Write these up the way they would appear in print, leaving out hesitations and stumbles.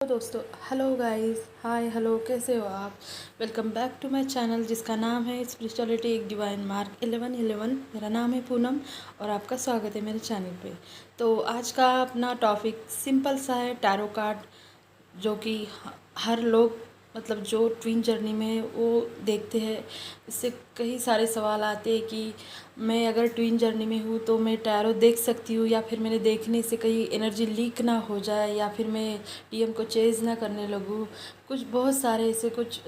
तो दोस्तों, hello guys, hi hello, कैसे हो आप। Welcome back to my channel जिसका नाम है स्पिरिचुअलिटी एक डिवाइन मार्क 1111। मेरा नाम है पूनम और आपका स्वागत है मेरे चैनल पे। तो आज का अपना टॉपिक सिंपल सा है, टैरो कार्ड, जो कि हर लोग मतलब जो ट्विन जर्नी में वो देखते हैं। इससे कई सारे सवाल आते हैं कि मैं अगर ट्विन जर्नी में हूँ तो मैं टैरो देख सकती हूँ, या फिर मैंने देखने से कहीं एनर्जी लीक ना हो जाए, या फिर मैं टीएम को चेज ना करने लगूँ। कुछ बहुत सारे ऐसे कुछ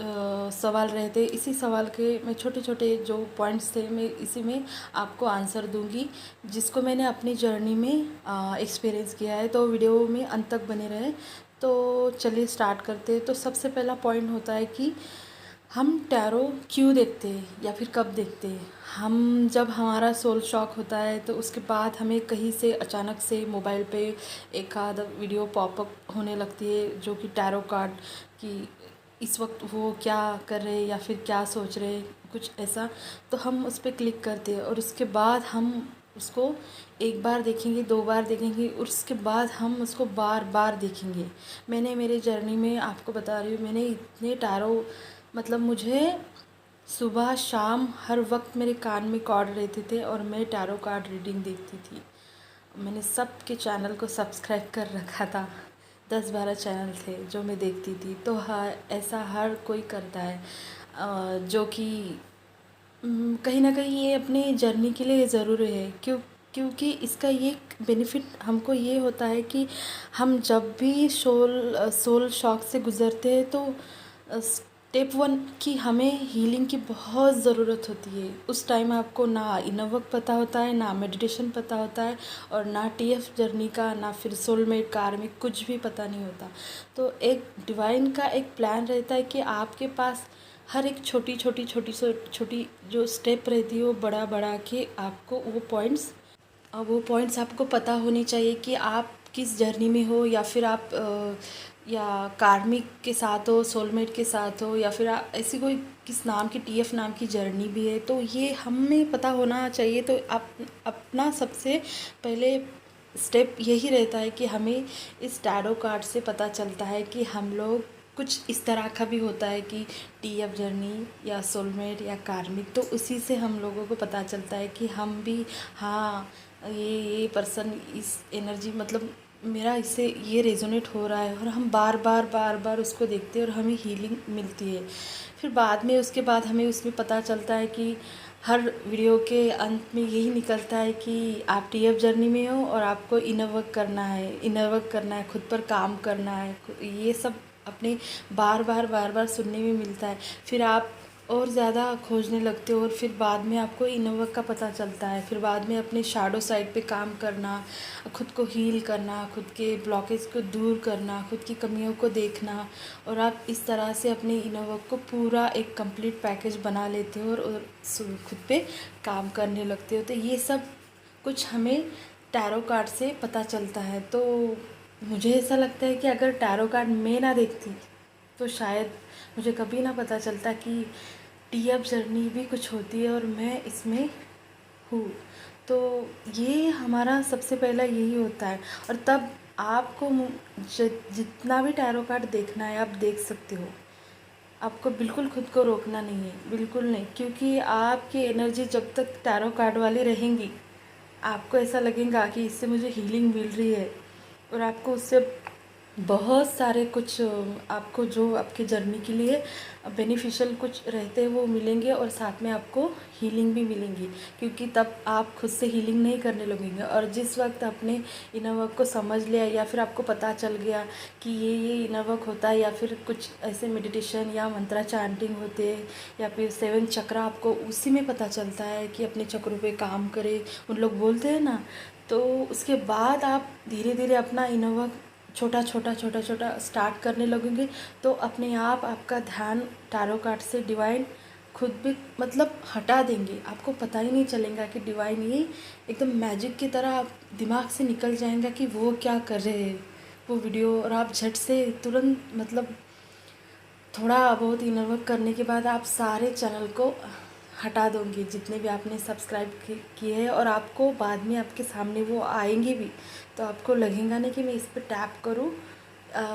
सवाल रहते। इसी सवाल के मैं छोटे छोटे जो पॉइंट्स थे मैं इसी में आपको आंसर दूंगी, जिसको मैंने अपनी जर्नी में एक्सपीरियंस किया है। तो वीडियो में अंत तक बने रहे। तो चलिए स्टार्ट करते हैं। तो सबसे पहला पॉइंट होता है कि हम टैरो क्यों देखते हैं या फिर कब देखते हैं। हम जब हमारा सोल शॉक होता है तो उसके बाद हमें कहीं से अचानक से मोबाइल पे एक आध वीडियो पॉपअप होने लगती है, जो कि टैरो कार्ड की इस वक्त वो क्या कर रहे हैं या फिर क्या सोच रहे हैं, कुछ ऐसा। तो हम उस पर क्लिक करते हैं और उसके बाद हम उसको एक बार देखेंगे, दो बार देखेंगे, और उसके बाद हम उसको बार बार देखेंगे। मैंने मेरे जर्नी में आपको बता रही हूँ, मैंने इतने टैरो मतलब मुझे सुबह शाम हर वक्त मेरे कान में कॉर्ड रहते थे और मैं टैरो कार्ड रीडिंग देखती थी। मैंने सब के चैनल को सब्सक्राइब कर रखा था। 10-12 चैनल थे जो मैं देखती थी। तो हाँ, ऐसा हर कोई करता है, जो कि कहीं ना कहीं ये अपनी जर्नी के लिए ज़रूरी है। क्योंकि इसका ये बेनिफिट हमको ये होता है कि हम जब भी सोल शॉक से गुज़रते हैं तो स्टेप वन कि हमें हीलिंग की बहुत ज़रूरत होती है। उस टाइम आपको ना इनर वर्क पता होता है, ना मेडिटेशन पता होता है, और ना टीएफ जर्नी का, ना फिर सोलमेट कार्मिक कुछ भी पता नहीं होता। तो एक डिवाइन का एक प्लान रहता है कि आपके पास हर एक छोटी छोटी छोटी से छोटी जो स्टेप रहती है वो बड़ा बड़ा के आपको वो पॉइंट्स आपको पता होने चाहिए कि आप किस जर्नी में हो, या फिर आप या कार्मिक के साथ हो, सोलमेट के साथ हो, या फिर ऐसी कोई किस नाम की टीएफ नाम की जर्नी भी है। तो ये हमें पता होना चाहिए। तो आप अपना सबसे पहले स्टेप यही रहता है कि हमें इस टैरो कार्ड से पता चलता है कि हम लोग कुछ इस तरह का भी होता है कि टीएफ जर्नी या सोलमेट या कार्मिक। तो उसी से हम लोगों को पता चलता है कि हम भी, हाँ, ये पर्सन इस एनर्जी मतलब मेरा इससे ये रेजोनेट हो रहा है, और हम बार बार बार बार उसको देखते हैं और हमें हीलिंग मिलती है। फिर बाद में उसके बाद हमें उसमें पता चलता है कि हर वीडियो के अंत में यही निकलता है कि आप टीएफ जर्नी में हो और आपको इनर वर्क करना है, खुद पर काम करना है। ये सब अपने बार बार सुनने में मिलता है। फिर आप और ज़्यादा खोजने लगते हो, और फिर बाद में आपको इनर वर्क का पता चलता है। फिर बाद में अपने शैडो साइड पे काम करना, खुद को हील करना, खुद के ब्लॉकेज को दूर करना, खुद की कमियों को देखना, और आप इस तरह से अपने इनर वर्क को पूरा एक कंप्लीट पैकेज बना लेते हो और खुद पे काम करने लगते हो। तो ये सब कुछ हमें टैरो कार्ड से पता चलता है। तो मुझे ऐसा लगता है कि अगर टैरो कार्ड मैं ना देखती तो शायद मुझे कभी ना पता चलता कि टीएफ जर्नी भी कुछ होती है और मैं इसमें हूँ। तो ये हमारा सबसे पहला यही होता है। और तब आपको जितना भी टैरो कार्ड देखना है आप देख सकते हो। आपको बिल्कुल खुद को रोकना नहीं है, बिल्कुल नहीं। क्योंकि आपकी एनर्जी जब तक टैरो कार्ड वाली रहेंगी, आपको ऐसा लगेगा कि इससे मुझे हीलिंग मिल रही है, और आपको उससे बहुत सारे कुछ आपको जो आपके जर्नी के लिए बेनिफिशियल कुछ रहते हैं वो मिलेंगे, और साथ में आपको हीलिंग भी मिलेंगी। क्योंकि तब आप खुद से हीलिंग नहीं करने लगेंगे। और जिस वक्त आपने इनर वर्क को समझ लिया, या फिर आपको पता चल गया कि ये इनर वर्क होता है, या फिर कुछ ऐसे मेडिटेशन या मंत्रा चैंटिंग होते हैं, या फिर 7 चक्र, आपको उसी में पता चलता है कि अपने चक्रों पे काम करें, उन लोग बोलते हैं ना। तो उसके बाद आप धीरे धीरे अपना इनर वर्क छोटा छोटा छोटा छोटा स्टार्ट करने लगेंगे। तो अपने आप आपका ध्यान टैरो कार्ड से डिवाइन खुद भी मतलब हटा देंगे। आपको पता ही नहीं चलेगा कि डिवाइन ये एकदम मैजिक की तरह आप दिमाग से निकल जाएगा कि वो क्या कर रहे हैं वो वीडियो, और आप झट से तुरंत मतलब थोड़ा बहुत इनर वर्क करने के बाद आप सारे चैनल को हटा दोगे जितने भी आपने सब्सक्राइब किए हैं, और आपको बाद में आपके सामने वो आएंगे भी। तो आपको लगेगा नहीं कि मैं इस पर टैप करूँ,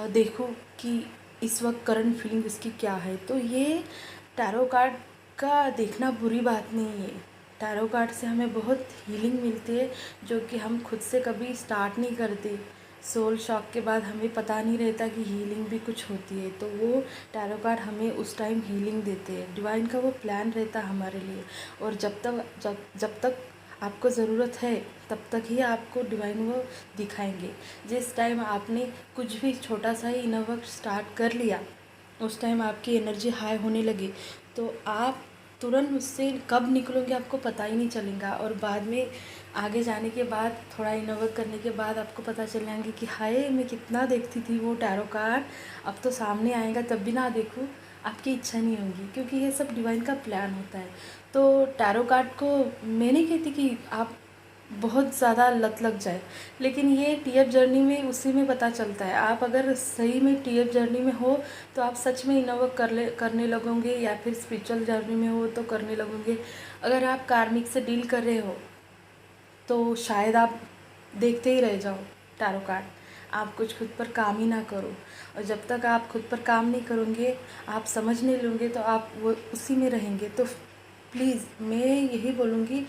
देखूं कि इस वक्त करंट फीलिंग उसकी क्या है। तो ये टैरो कार्ड का देखना बुरी बात नहीं है। टैरो कार्ड से हमें बहुत हीलिंग मिलती है, जो कि हम खुद से कभी स्टार्ट नहीं करते। सोल शॉक के बाद हमें पता नहीं रहता कि हीलिंग भी कुछ होती है, तो वो टैरो कार्ड हमें उस टाइम हीलिंग देते हैं। डिवाइन का वो प्लान रहता है हमारे लिए, और जब तक आपको ज़रूरत है तब तक ही आपको डिवाइन वो दिखाएंगे। जिस टाइम आपने कुछ भी छोटा सा ही इनर वर्क स्टार्ट कर लिया, उस टाइम आपकी एनर्जी हाई होने लगी, तो आप तुरंत उससे कब निकलोगे आपको पता ही नहीं चलेगा। और बाद में आगे जाने के बाद, थोड़ा इनर वर्क करने के बाद आपको पता चल जाएंगे कि हाय, मैं कितना देखती थी वो टैरो कार्ड, अब तो सामने आएगा तब भी ना देखूं, आपकी इच्छा नहीं होगी, क्योंकि ये सब डिवाइन का प्लान होता है। तो टैरो कार्ड को मैं नहीं कहती कि आप बहुत ज़्यादा लत लग जाए, लेकिन ये टीएफ जर्नी में उसी में पता चलता है। आप अगर सही में टीएफ जर्नी में हो तो आप सच में इनर वर्क करने लगोगे, या फिर स्पिरिचुअल जर्नी में हो तो करने लगोगे। अगर आप कार्मिक से डील कर रहे हो तो शायद आप देखते ही रह जाओ टैरो कार्ड, आप कुछ खुद पर काम ही ना करो। और जब तक आप खुद पर काम नहीं करोगे, आप समझ नहीं लोगे, तो आप वो उसी में रहेंगे। तो प्लीज़ मैं यही बोलूँगी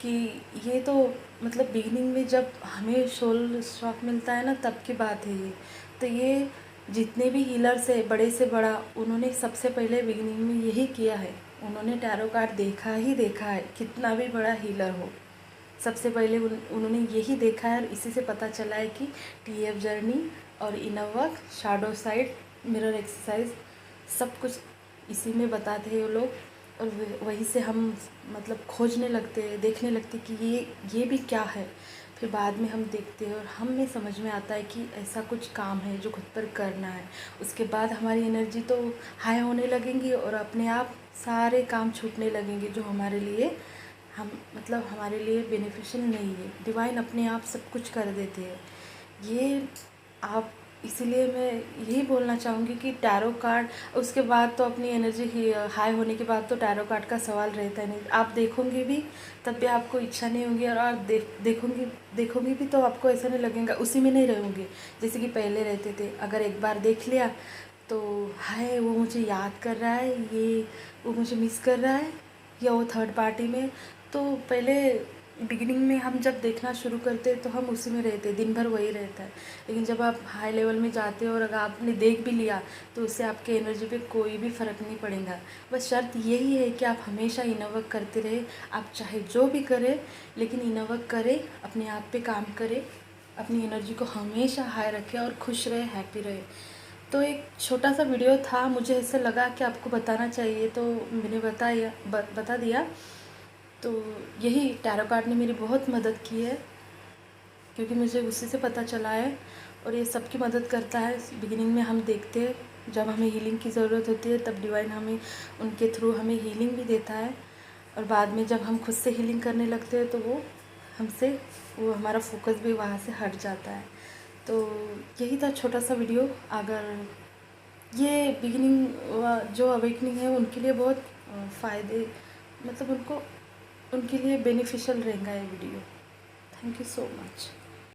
कि ये तो मतलब बिगिनिंग में जब हमें सोल शॉक मिलता है ना, तब की बात है ये। तो ये जितने भी हीलर्स है, बड़े से बड़ा, उन्होंने सबसे पहले बिगिनिंग में यही किया है। उन्होंने टैरो कार्ड देखा ही देखा है, कितना भी बड़ा हीलर हो, सबसे पहले उन्होंने यही देखा है। और इसी से पता चला है कि टीएफ जर्नी और inner work, shadow side, mirror exercise, सब कुछ इसी में बताते हैं वो लोग। और वहीं से हम मतलब खोजने लगते हैं, देखने लगते हैं कि ये भी क्या है। फिर बाद में हम देखते हैं और हमें समझ में आता है कि ऐसा कुछ काम है जो खुद पर करना है। उसके बाद हमारी एनर्जी तो हाई होने लगेंगी, और अपने आप सारे काम छूटने लगेंगे जो हमारे लिए हमारे लिए बेनिफिशियल नहीं है। डिवाइन अपने आप सब कुछ कर देते हैं ये। आप इसीलिए मैं यही बोलना चाहूँगी कि टैरो कार्ड, उसके बाद तो अपनी एनर्जी हाई होने के बाद तो टैरो कार्ड का सवाल रहता है नहीं। आप देखोगे भी तब भी आपको इच्छा नहीं होगी, और आप देखोगे भी तो आपको ऐसा नहीं लगेगा, उसी में नहीं रहोगे जैसे कि पहले रहते थे। अगर एक बार देख लिया तो हाय, वो मुझे याद कर रहा है, ये वो मुझे मिस कर रहा है, या वो थर्ड पार्टी में। तो पहले बिगिनिंग में हम जब देखना शुरू करते हैं तो हम उसी में रहते हैं, दिन भर वही रहता है। लेकिन जब आप हाई लेवल में जाते हो और अगर आपने देख भी लिया तो उससे आपके एनर्जी पे कोई भी फ़र्क नहीं पड़ेगा। बस शर्त यही है कि आप हमेशा इनर वर्क करते रहे। आप चाहे जो भी करें, लेकिन इनर वर्क करें, अपने आप पे काम करें, अपनी एनर्जी को हमेशा हाई रखें और खुश रहे, हैप्पी रहे। तो एक छोटा सा वीडियो था, मुझे ऐसा लगा कि आपको बताना चाहिए, तो मैंने बता दिया। तो यही टैरो कार्ड ने मेरी बहुत मदद की है, क्योंकि मुझे उसी से पता चला है, और ये सबकी मदद करता है। बिगिनिंग में हम देखते हैं जब हमें हीलिंग की ज़रूरत होती है, तब डिवाइन हमें उनके थ्रू हमें हीलिंग भी देता है। और बाद में जब हम खुद से हीलिंग करने लगते हैं तो वो हमारा फोकस भी वहाँ से हट जाता है। तो यही था छोटा सा वीडियो। अगर ये बिगिनिंग जो अवेकनिंग है उनके लिए बहुत फ़ायदे, मतलब उनके लिए बेनिफिशियल रहेगा ये video. Thank you so much.